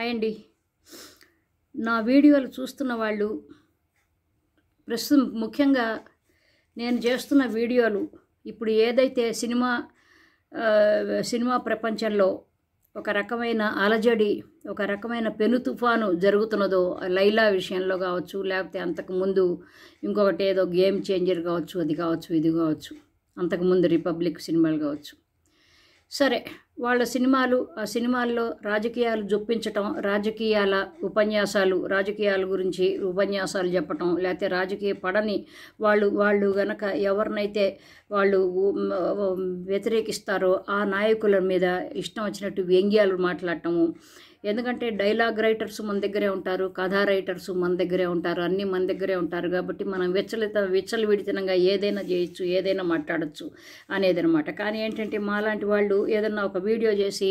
Hi అండి. నా వీడియోలు చూస్తున్న వాళ్ళు ప్రస్తుతం ముఖ్యంగా నేను చేస్తున్న వీడియోలు ఇప్పుడు ఏదైతే సినిమా ప్రపంచంలో ఒక రకమైన అలజడి, ఒక రకమైన పెను తుఫాను జరుగుతున్నదో, లైలా విషయంలో కావచ్చు, లేకపోతే అంతకుముందు ఇంకొకటి ఏదో గేమ్ చేంజర్ కావచ్చు, అది కావచ్చు, ఇది కావచ్చు, అంతకుముందు రిపబ్లిక్ సినిమాలు కావచ్చు. సరే, వాళ్ళ ఆ సినిమాల్లో రాజకీయాలు జొప్పించటం, రాజకీయాల గురించి ఉపన్యాసాలు చెప్పటం, లేకపోతే రాజకీయ పడని వాళ్ళు గనక ఎవరినైతే వాళ్ళు వ్యతిరేకిస్తారో ఆ నాయకుల మీద ఇష్టం వచ్చినట్టు వ్యంగ్యాలు మాట్లాడటము. ఎందుకంటే డైలాగ్ రైటర్స్ మన దగ్గరే ఉంటారు, కథా రైటర్స్ మన దగ్గరే ఉంటారు, అన్నీ మన దగ్గరే ఉంటారు. కాబట్టి మనం విచ్చలవిడితనంగా ఏదైనా చేయొచ్చు, ఏదైనా మాట్లాడచ్చు అనేది అనమాట. కానీ ఏంటంటే మాలాంటి వాళ్ళు ఏదన్నా ఒక వీడియో చేసి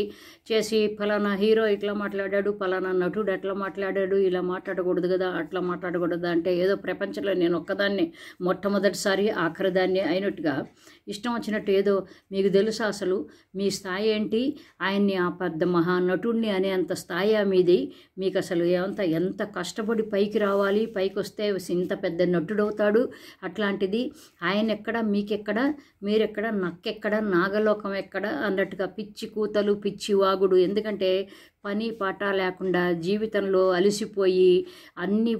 ఫలానా హీరో ఇట్లా మాట్లాడాడు, ఫలానా నటుడు అట్లా మాట్లాడాడు, ఇలా మాట్లాడకూడదు కదా, అట్లా మాట్లాడకూడదు అంటే ఏదో ప్రపంచంలో నేను ఒక్కదాన్ని మొట్టమొదటిసారి ఆఖరిదాన్ని అయినట్టుగా ఇష్టం వచ్చినట్టు ఏదో మీకు తెలుసా అసలు మీ స్థాయి ఏంటి, ఆయన్ని ఆ పెద్ద మహానటుడిని అనే అంత స్థాయి మీది, మీకు అసలు ఎంత కష్టపడి పైకి రావాలి, పైకి వస్తే ఇంత పెద్ద నటుడవుతాడు, అట్లాంటిది ఆయన ఎక్కడ, మీకెక్కడ, మీరెక్కడ, నక్కెక్కడ, నాగలోకం ఎక్కడ అన్నట్టుగా పిచ్చి కూతలు, పిచ్చి వాగుడు. ఎందుకంటే పని పాట లేకుండా జీవితంలో అలసిపోయి అన్ని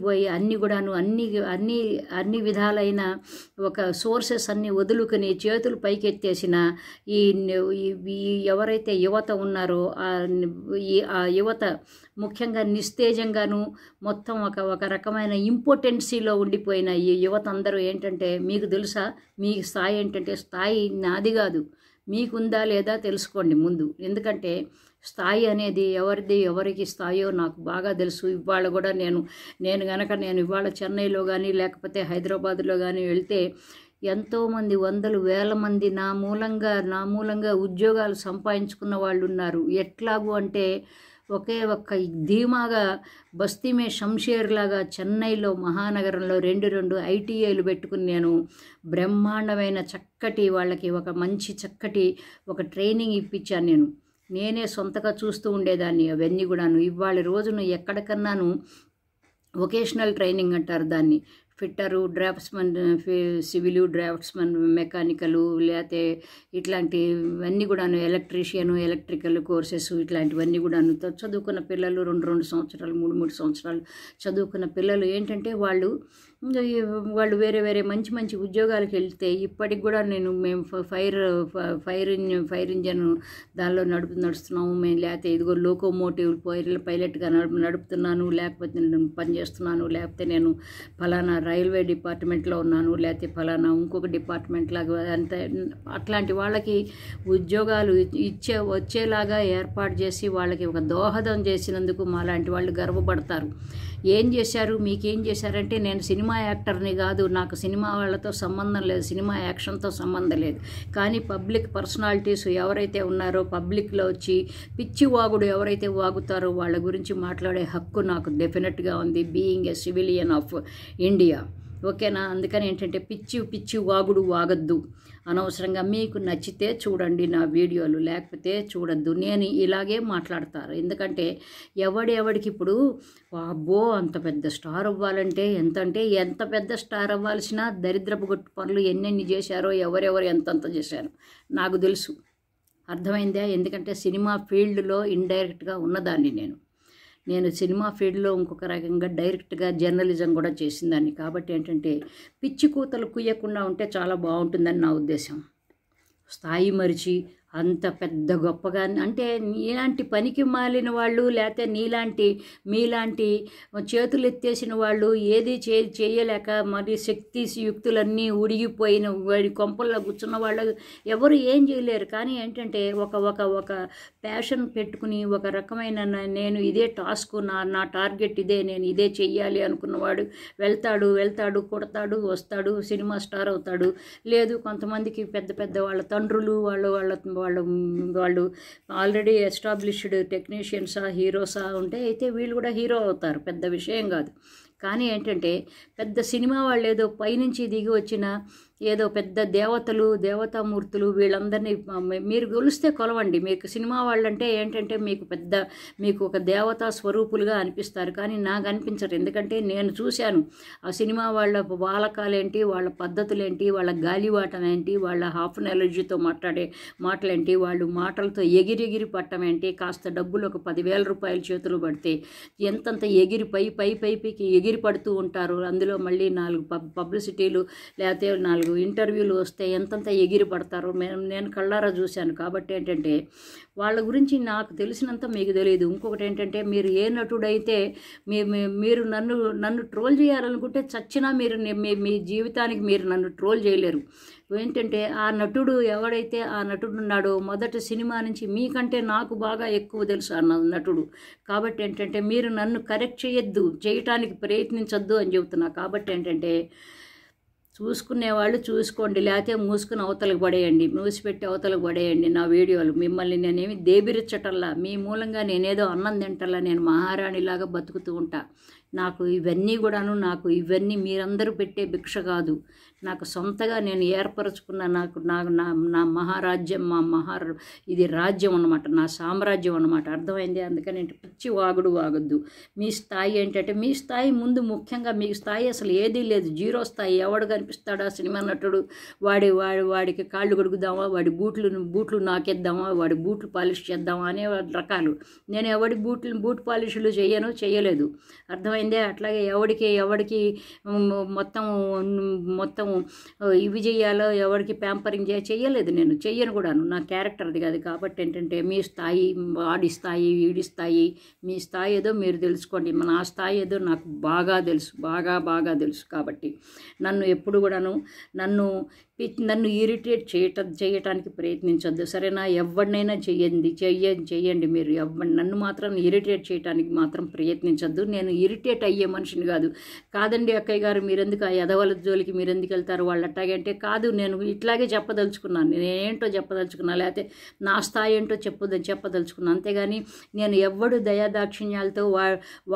విధాలైన ఒక సోర్సెస్ అన్నీ వదులుకొని చేతులు పైకెత్తేసిన ఈ ఎవరైతే యువత ఉన్నారో ఆ యువత ముఖ్యంగా నిస్తేజంగాను మొత్తం ఒక రకమైన ఇంపార్టెన్సీలో ఉండిపోయిన ఈ యువత అందరూ ఏంటంటే, మీకు తెలుసా మీ స్థాయి ఏంటంటే, స్థాయి నాది కాదు, మీకుందా లేదా తెలుసుకోండి ముందు. ఎందుకంటే స్థాయి అనేది ఎవరికి స్థాయో నాకు బాగా తెలుసు. ఇవాళ కూడా నేను ఇవాళ చెన్నైలో కానీ లేకపోతే హైదరాబాద్లో కానీ వెళ్తే ఎంతోమంది, వందలు వేల మంది నా మూలంగా ఉద్యోగాలు సంపాదించుకున్న వాళ్ళు ఉన్నారు. ఎట్లాగూ అంటే ఒకే ఒక్క ధీమాగా బస్తీమే షంషేర్ లాగా చెన్నైలో మహానగరంలో రెండు ఐటీఐలు పెట్టుకుని నేను బ్రహ్మాండమైన వాళ్ళకి ఒక మంచి చక్కటి ఒక ట్రైనింగ్ ఇప్పించాను. నేనే సొంతగా చూస్తూ ఉండేదాన్ని అవన్నీ కూడాను. ఇవాళ రోజున ఎక్కడికన్నాను వొకేషనల్ ట్రైనింగ్ అంటారు దాన్ని, ఫిట్టరు, డ్రాఫ్ట్స్మన్, సివిలు, డ్రాఫ్ట్స్మన్, మెకానికలు, లేకపోతే ఇట్లాంటివన్నీ కూడాను, ఎలక్ట్రికల్ కోర్సెస్ ఇట్లాంటివన్నీ కూడాను చదువుకున్న పిల్లలు 2 సంవత్సరాలు 3 సంవత్సరాలు చదువుకున్న పిల్లలు ఏంటంటే వాళ్ళు వేరే మంచి ఉద్యోగాలకు వెళ్తే ఇప్పటికి కూడా మేము ఫైర్ ఇంజన్ దానిలో నడుస్తున్నాము మేము, లేకపోతే ఇదిగో లోకోమోటివ్ పైలట్గా నడుపుతున్నాను, లేకపోతే నేను పనిచేస్తున్నాను, లేకపోతే నేను ఫలానా రైల్వే డిపార్ట్మెంట్లో ఉన్నాను, లేకపోతే ఫలానా ఇంకొక డిపార్ట్మెంట్ లాగా అట్లాంటి వాళ్ళకి ఉద్యోగాలు వచ్చేలాగా ఏర్పాటు చేసి వాళ్ళకి ఒక దోహదం చేసినందుకు మాలాంటి వాళ్ళు గర్వపడతారు. ఏం చేశారు, మీకేం చేశారంటే, నేను సినిమా యాక్టర్ని కాదు, నాకు సినిమా వాళ్ళతో సంబంధం లేదు, సినిమా యాక్షన్తో సంబంధం లేదు. కానీ పబ్లిక్ పర్సనాలిటీస్ ఎవరైతే ఉన్నారో, పబ్లిక్లో వచ్చి పిచ్చి వాగుడు ఎవరైతే వాగుతారో వాళ్ళ గురించి మాట్లాడే హక్కు నాకు డెఫినెట్గా ఉంది, being a civilian of India. ఓకేనా? అందుకని ఏంటంటే పిచ్చి వాగుడు వాగద్దు. అనవసరంగా మీకు నచ్చితే చూడండి నా వీడియోలు, లేకపోతే చూడద్దు. నేను ఇలాగే మాట్లాడతారు. ఎందుకంటే ఎవడికి ఇప్పుడు అబ్బో అంత పెద్ద స్టార్ అవ్వాలంటే ఎంత పెద్ద స్టార్ అవ్వాల్సిన దరిద్రపు గొట్టు పనులు ఎన్నెన్ని చేశారో, ఎవరెవరు ఎంతంత చేశారో నాకు తెలుసు. అర్థమైందా? ఎందుకంటే సినిమా ఫీల్డ్లో ఇండైరెక్ట్గా ఉన్నదాన్ని నేను సినిమా ఫీల్డ్లో ఇంకొక రకంగా డైరెక్ట్గా జర్నలిజం కూడా చేసిందాన్ని. కాబట్టి ఏంటంటే పిచ్చి కూతలు కుయ్యకుండా ఉంటే చాలా బాగుంటుందని నా ఉద్దేశం. స్థాయి మరిచి అంత పెద్ద గొప్పగా అంటే నీలాంటి పనికి మాలిన వాళ్ళు, లేకపోతే మీలాంటి చేతులు ఎత్తేసిన వాళ్ళు ఏది చేయలేక మరి యుక్తులన్నీ ఉడిగిపోయిన వాడి కొంపల్లో కూర్చున్న వాళ్ళు ఎవరు ఏం చేయలేరు. కానీ ఏంటంటే ఒక ప్యాషన్ పెట్టుకుని ఒక రకమైన నేను ఇదే టాస్క్, నా టార్గెట్ ఇదే, నేను ఇదే చెయ్యాలి అనుకున్నవాడు వెళ్తాడు కొడతాడు, వస్తాడు, సినిమా స్టార్ అవుతాడు. లేదు కొంతమందికి పెద్ద వాళ్ళ తండ్రులు వాళ్ళు ఆల్రెడీ ఎస్టాబ్లిష్డ్ టెక్నీషియన్సా, హీరోసా ఉంటే అయితే వీళ్ళు కూడా హీరో అవుతారు, పెద్ద విషయం కాదు. కానీ ఏంటంటే పెద్ద సినిమా వాళ్ళు ఏదో పైనుంచి దిగి వచ్చిన ఏదో పెద్ద దేవతలు దేవతామూర్తులు వీళ్ళందరినీ మీరు కొలిస్తే కొలవండి. మీకు సినిమా వాళ్ళంటే ఏంటంటే మీకు ఒక దేవతా స్వరూపులుగా అనిపిస్తారు, కానీ నాకు అనిపించరు. ఎందుకంటే నేను చూశాను ఆ సినిమా వాళ్ళ వాలకాలేంటి, వాళ్ళ పద్ధతులేంటి, వాళ్ళ గాలివాటం ఏంటి, వాళ్ళ హాఫ్ ఎనర్జీతో మాట్లాడే మాటలేంటి, వాళ్ళు మాటలతో ఎగిరి పట్టం ఏంటి, కాస్త డబ్బులు ఒక 10,000 రూపాయలు చేతులు పడితే ఎంతంత ఎగిరి పైకి ఎగిరి పడుతూ ఉంటారు. అందులో మళ్ళీ 4 పబ్లిసిటీలు లేకపోతే 4 ఇంటర్వ్యూలు వస్తే ఎంతంత ఎగిరి పడతారు. నేను కళ్ళారా చూశాను. కాబట్టి ఏంటంటే వాళ్ళ గురించి నాకు తెలిసినంత మీకు తెలియదు. ఇంకొకటి ఏంటంటే మీరు ఏ నటుడైతే మీరు నన్ను ట్రోల్ చేయాలనుకుంటే చచ్చినా మీరు మీ జీవితానికి మీరు నన్ను ట్రోల్ చేయలేరు. ఏంటంటే ఆ నటుడు ఎవడైతే ఆ నటుడు ఉన్నాడో మొదటి సినిమా నుంచి మీకంటే నాకు బాగా ఎక్కువ తెలుసు ఆ నటుడు. కాబట్టి ఏంటంటే మీరు నన్ను కరెక్ట్ చేయటానికి ప్రయత్నించొద్దు అని చెబుతున్నా. కాబట్టి ఏంటంటే చూసుకునేవాళ్ళు చూసుకోండి, లేకపోతే మూసుకుని అవతలకు పడేయండి, మూసిపెట్టి అవతలకు పడేయండి నా వీడియోలు. మిమ్మల్ని నేనేమి దేబిరిచ్చటల్లా, మీ మూలంగా నేనేదో అన్నం తింటల్లా, నేను మహారాణిలాగా బతుకుతూ ఉంటా. నాకు ఇవన్నీ మీరందరూ పెట్టే భిక్ష కాదు. నాకు సొంతగా నేను ఏర్పరచుకున్న నా మహారాజ్యం, ఇది రాజ్యం అన్నమాట, నా సామ్రాజ్యం అన్నమాట. అర్థమైంది? అందుకని పిచ్చి వాగొద్దు. మీ స్థాయి ఏంటంటే మీ స్థాయి ముందు ముఖ్యంగా మీకు స్థాయి అసలు ఏదీ లేదు, 0 స్థాయి. ఎవడు కనిపిస్తాడా సినిమా నటుడు? వాడికి కాళ్ళు కడుగుదామా, వాడి బూట్లు నాకేద్దామా, వాడి బూట్లు పాలిష్ చేద్దామా అనే రకాలు. నేను ఎవడి బూట్ పాలిష్లు చేయలేదు. అర్థమైందే? అట్లాగే ఎవడికి మొత్తం ఇవి చేయాలో ఎవరికి ప్యాంపరింగ్ చేయలేదు. నేను చెయ్యను కూడాను, నా క్యారెక్టర్ అది కాదు. కాబట్టి ఏంటంటే మీ స్థాయి, వాడి స్థాయి, వీడి స్థాయి, మీ స్థాయి ఏదో మీరు తెలుసుకోండి. నా స్థాయి ఏదో నాకు బాగా తెలుసు, బాగా తెలుసు. కాబట్టి నన్ను ఎప్పుడు కూడాను నన్ను ఇరిటేట్ చేయటానికి ప్రయత్నించొద్దు, సరేనా? ఎవరినైనా చెయ్యండి మీరు. నన్ను మాత్రం ఇరిటేట్ చేయడానికి మాత్రం ప్రయత్నించొద్దు. నేను ఇరిటేట్ అయ్యే మనిషిని కాదండి అక్కయ్య గారు, మీరెందుకు ఆ ఎదవల జోలికి మీరెందుకు వెళ్తారు వాళ్ళు అట్టాగంటే కాదు. నేను ఇట్లాగే చెప్పదలుచుకున్నాను, నేనేంటో చెప్పదలుచుకున్నా, లేకపోతే నా స్థాయి ఏంటో చెప్పదలుచుకున్నాను. అంతేగాని నేను ఎవడు దయాదాక్షిణ్యాలతో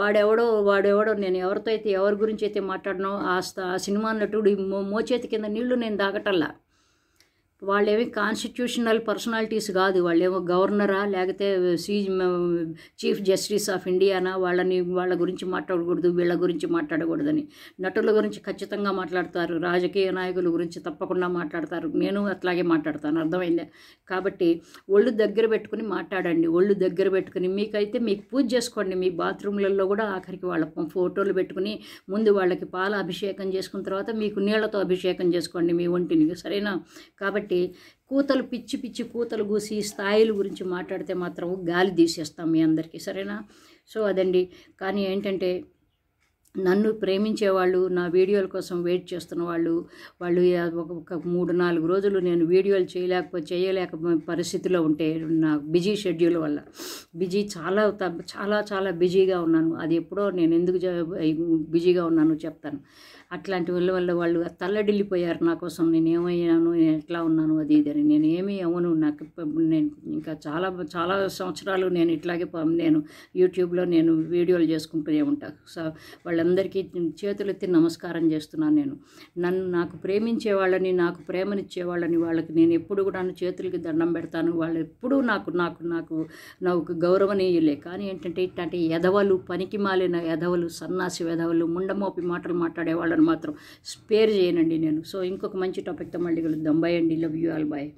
వాడెవడో నేను ఎవరితో అయితే ఎవరి గురించి అయితే మాట్లాడినో ఆ సినిమా నటుడు మోచేతి కింద నీళ్లు నేను దాగటల్లా. వాళ్ళేమి కాన్స్టిట్యూషనల్ పర్సనాలిటీస్ కాదు. వాళ్ళేమో గవర్నరా లేకపోతే చీఫ్ జస్టిస్ ఆఫ్ ఇండియానా? వాళ్ళ గురించి మాట్లాడకూడదు, వీళ్ళ గురించి మాట్లాడకూడదని. నటుల గురించి ఖచ్చితంగా మాట్లాడతారు, రాజకీయ నాయకుల గురించి తప్పకుండా మాట్లాడతారు. నేను అట్లాగే మాట్లాడతాను. అర్థమైందా? కాబట్టి ఒళ్ళు దగ్గర పెట్టుకుని మాట్లాడండి. ఒళ్ళు దగ్గర పెట్టుకుని మీకు పూజ చేసుకోండి. మీ బాత్రూమ్లలో కూడా ఆఖరికి వాళ్ళ ఫోటోలు పెట్టుకుని ముందు వాళ్ళకి పాల అభిషేకం చేసుకున్న తర్వాత మీకు నీళ్లతో అభిషేకం చేసుకోండి మీ ఒంటిని, సరేనా? కాబట్టి పిచ్చి కూతలు కూసి స్థాయిల గురించి మాట్లాడితే మాత్రం గాలి తీసేస్తాం మీ అందరికీ, సరేనా? సో అదండి. కానీ ఏంటంటే నన్ను ప్రేమించేవాళ్ళు, నా వీడియోల కోసం వెయిట్ చేస్తున్న వాళ్ళు ఒక 3-4 రోజులు నేను వీడియోలు చేయలేక పరిస్థితిలో ఉంటే నా బిజీ షెడ్యూల్ వల్ల చాలా బిజీగా ఉన్నాను. అది ఎప్పుడో నేను ఎందుకు బిజీగా ఉన్నానో చెప్తాను. అట్లాంటి వల్ల వాళ్ళు తల్లడిల్లిపోయారు నా కోసం. నేను ఏమయ్యాను, నేను ఎట్లా ఉన్నాను, అది ఇదని. నేను ఏమీ అవ్వను. నేను ఇంకా చాలా సంవత్సరాలు నేను ఇట్లాగే నేను యూట్యూబ్లో నేను వీడియోలు చేసుకుంటూనే ఉంటాను. సో వాళ్ళందరికీ చేతులెత్తి నమస్కారం చేస్తున్నాను. నాకు ప్రేమించే వాళ్ళని, నాకు ప్రేమనిచ్చేవాళ్ళని వాళ్ళకి నేను ఎప్పుడు కూడా చేతులకి దండం పెడతాను. వాళ్ళు ఎప్పుడూ నాకు గౌరవనీయులే. కానీ ఏంటంటే ఇట్లాంటి ఎదవలు, పనికి మాలిన ఎదవలు, సన్నాసి ఎదవలు, ముండమోపి మాటలు మాట్లాడే వాళ్ళని మాత్రం స్పేర్ చేయనండి నేను. సో ఇంకొక మంచి టాపిక్తో మళ్ళీ కలుద్దాం. బై అండి. Love you all. బాయ్.